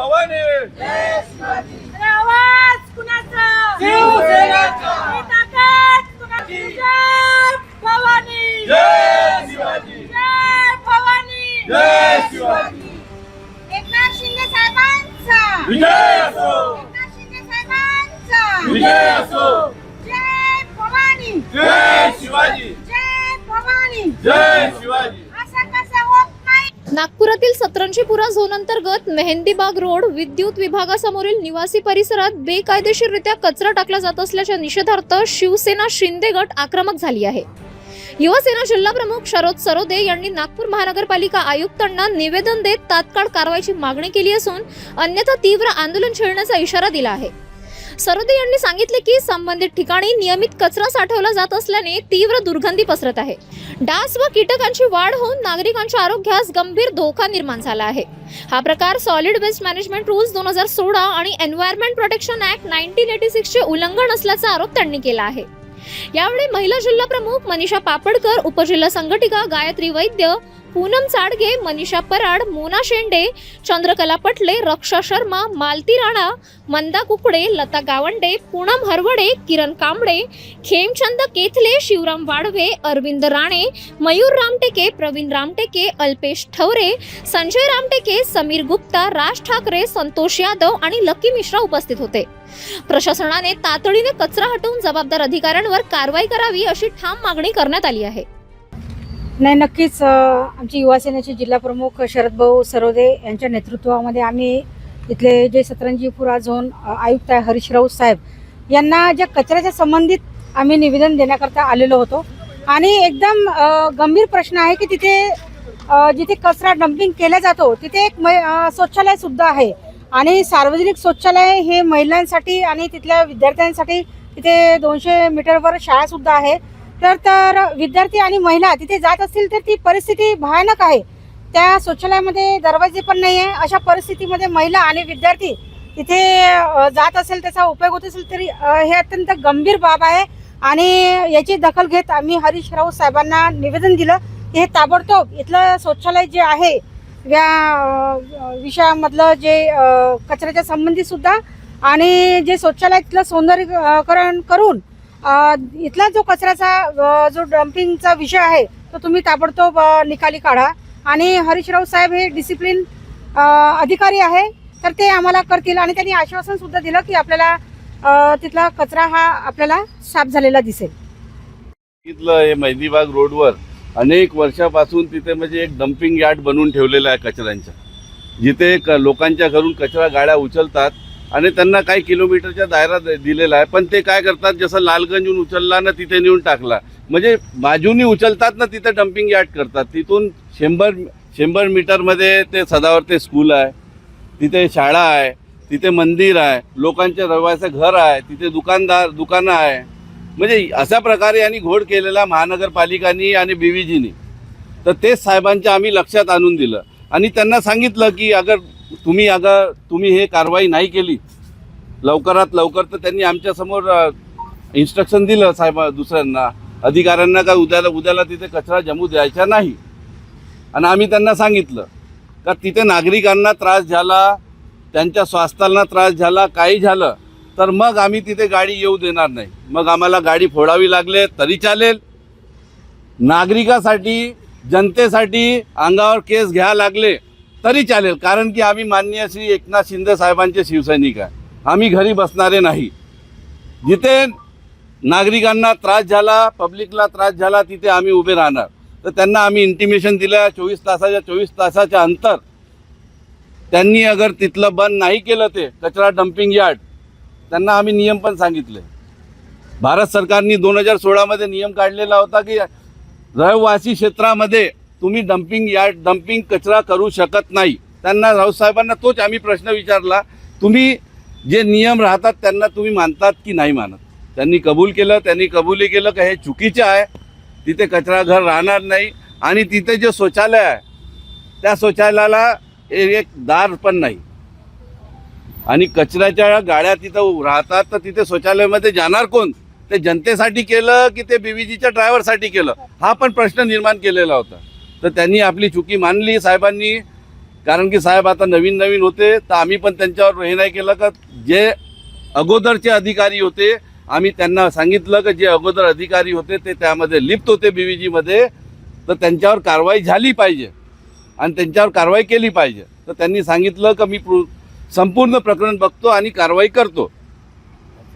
भवानी जय शिवाजी. आवाज कुणाचा? शिवसेनेचा. ताकद कुणाची? जय भवानी. जय शिवाजी. जय भवानी. जय शिवाजी. एकनाथ शिंदे साहेबांचा विजय असो. एकनाथ शिंदे साहेबांचा विजय असो. जय भवानी. जय शिवाजी. जय भवानी. जय शिवाजी. असं कसं होत नाही? नागपुरातील सतरंजीपुरा झोन अंतर्गत मेहंदीबाग रोड विद्युत विभागासमोरील निवासी परिसरात बेकायदेशीररित्या कचरा टाकला जात असल्याच्या निषेधार्थ शिवसेना शिंदे गट आक्रमक झाली आहे. युवासेना जिल्हा प्रमुख शरद सरोदे यांनी नागपूर महानगरपालिका आयुक्तांना निवेदन देत तात्काळ कारवाईची मागणी केली असून अन्यथा तीव्र आंदोलन छेडण्याचा इशारा दिला आहे. सरोदे यांनी सांगितले की संबंधित ठिकाणी नियमित कचरा साठवला जात असल्याने तीव्र दुर्गंधी पसरत आहे. डास व कीटकांची वाढ होऊन नागरिकांच्या आरोग्यास गंभीर धोका निर्माण झाला आहे. हा प्रकार सॉलिड वेस्ट मॅनेजमेंट रूल्स 2016 आणि एन्व्हायरमेंट प्रोटेक्शन ऍक्ट 1986 चे उल्लंघन असल्याचा आरोप त्यांनी केला आहे. यावेळी महिला जिल्हा प्रमुख मनीषा पापडकर, उपजिल्हा संघटिका गायत्री वैद्य, पूनम चाडगे, मनीषा पराड, मोना शेंडे, चंद्रकला पटले, रक्षा शर्मा, मालती राणा, मंदा कुकडे, लता गावंडे, पूनम हरवडे, किरण कांबळे, खेमचंद केथले, शिवराम वाडवे, अरविंद राणे, मयूर रामटेके, प्रवीण रामटेके, अल्पेश ठवरे, संजय रामटेके, समीर गुप्ता, राज ठाकरे, संतोष यादव आणि लकी मिश्रा उपस्थित होते. प्रशासनाने तातडीने कचरा हटवून जबाबदार अधिकाऱ्यांवर कारवाई करावी अशी ठाम मागणी करण्यात आली आहे. नाही, नक्कीच आमची युवासेनेचे जिल्हा प्रमुख शरदभाऊ सरोदे यांच्या नेतृत्वामध्ये आम्ही इथले जे सतरंजीपुरा झोन आयुक्त आहे हरीश राऊत साहेब यांना ज्या कचऱ्याच्या संबंधित आम्ही निवेदन देण्याकरता आलेलो होतो. आणि एकदम गंभीर प्रश्न आहे की तिथे जिथे कचरा डंपिंग केला जातो तिथे एक शौचालय सुद्धा आहे आणि सार्वजनिक शौचालय हे महिलांसाठी आणि तिथल्या विद्यार्थ्यांसाठी तिथे 200 मीटरवर शाळा सुद्धा आहे. तर विद्यार्थी आणि महिला तिथे जात असतील तर ती परिस्थिती भयानक आहे. त्या शौचालयामध्ये दरवाजे पण नाही आहे. अशा परिस्थितीमध्ये महिला आणि विद्यार्थी तिथे जात असेल, त्याचा उपयोग होत असेल तरी हे अत्यंत गंभीर बाब आहे. आणि याची दखल घेत आम्ही हरीश राऊत साहेबांना निवेदन दिलं की हे ताबडतोब इथलं शौचालय जे आहे या विषयामधलं जे कचऱ्याच्या संबंधित सुद्धा आणि जे शौचालयातलं सौंदर्यीकरण करून इथला जो कचऱ्याचा जो डम्पिंगचा विषय आहे तो तुम्ही ताबडतोब निकाली काढा. आणि हरीश राऊत साहेब हे डिसिप्लिन अधिकारी आहे तर ते आम्हाला करतील. आणि त्यांनी आश्वासन सुद्धा दिलं की आपल्याला तिथला कचरा हा आपल्याला साफ झालेला दिसेल. हे मेहंदीबाग रोडवर अनेक वर्षापासून तिथे म्हणजे एक डम्पिंग यार्ड बनवून ठेवलेला आहे कचऱ्यांचा, जिथे लोकांच्या घरून कचरा गाड्या उचलतात आणि त्यांना काही किलोमीटरच्या दायरा दिलेला आहे. पण ते काय करतात, जसं लालगंजहून उचलला ना तिथे नेऊन टाकला, म्हणजे बाजूनी उचलतात ना तिथे डम्पिंग यार्ड करतात. तिथून 100 मीटरमध्ये ते सदावर्ते स्कूल आहे, तिथे शाळा आहे, तिथे मंदिर आहे, लोकांच्या रहिवाचं घर आहे, तिथे दुकानं आहे. म्हणजे अशा प्रकारे यांनी घोड केलेला महानगरपालिकांनी आणि BVGनी. तर तेच साहेबांच्या आम्ही लक्षात आणून दिलं आणि त्यांना सांगितलं की अगर तुम्ही हे कारवाई नाही केली लवकरात लवकर, तर त्यांनी आमच्यासमोर इन्स्ट्रक्शन दिलं साहेब दुसऱ्यांना अधिकाऱ्यांना का उद्याला तिथे कचरा जमू द्यायचा नाही. आणि आम्ही त्यांना सांगितलं का तिथे नागरिकांना त्रास झाला, त्यांच्या स्वास्थ्याला त्रास झाला, काही झालं तर मग आम्ही तिथे गाडी येऊ देणार नाही. मग आम्हाला गाडी फोडावी लागले तरी चालेल, नागरिकासाठी जनतेसाठी अंगावर केस घ्यायला लागले तरी चालेल, कारण की आम्ही माननीय श्री एकनाथ शिंदे साहेबांचे शिवसैनिक आहे. आम्ही घरी बसणारे नाही. जिथे नागरिकांना त्रास झाला, पब्लिकला त्रास झाला, तिथे आम्ही उभे राहणार. तर त्यांना आम्ही इंटिमेशन दिलं 24 तासाच्या अंतर त्यांनी अगर तिथलं बंद नाही केलं ते कचरा डम्पिंग यार्ड, त्यांना आम्ही नियम पण सांगितले. भारत सरकारने 2016 नियम काढलेला होता की रहिवासी क्षेत्रामध्ये तुम्ही डम्पिंग कचरा करू शकत नाही. त्यांना राऊत साहेबांना तोच आम्ही प्रश्न विचारला, तुम्ही जे नियम राहतात त्यांना तुम्ही मानतात की नाही मानत. त्यांनी कबूल केलं. त्यांनी कबूली केलं की हे चुकीचं आहे, तिथे कचरा घर राहणार नाही. आणि तिथे जे शौचालय आहे त्या शौचालयाला एक दार पण नाही आणि कचऱ्याच्या गाड्या तिथं राहतात, तर तिथे शौचालयामध्ये जाणार कोण? ते जनतेसाठी केलं की ते BVGच्या ड्रायव्हरसाठी केलं, हा पण प्रश्न निर्माण केलेला होता. तर त्यांनी आपली चुकी मानली साहेबांनी कारण की साहेब आता नवीन नवीन होते, तर आम्ही पण त्यांच्यावर हे नाही केलं का जे अगोदरचे अधिकारी होते आम्ही त्यांना सांगितलं की जे अगोदर अधिकारी होते ते त्यामध्ये लिप्त होते BVGमध्ये, तर त्यांच्यावर कारवाई झाली पाहिजे आणि त्यांच्यावर कारवाई केली पाहिजे. तर त्यांनी सांगितलं की मी संपूर्ण प्रकरण बघतो आणि कारवाई करतो.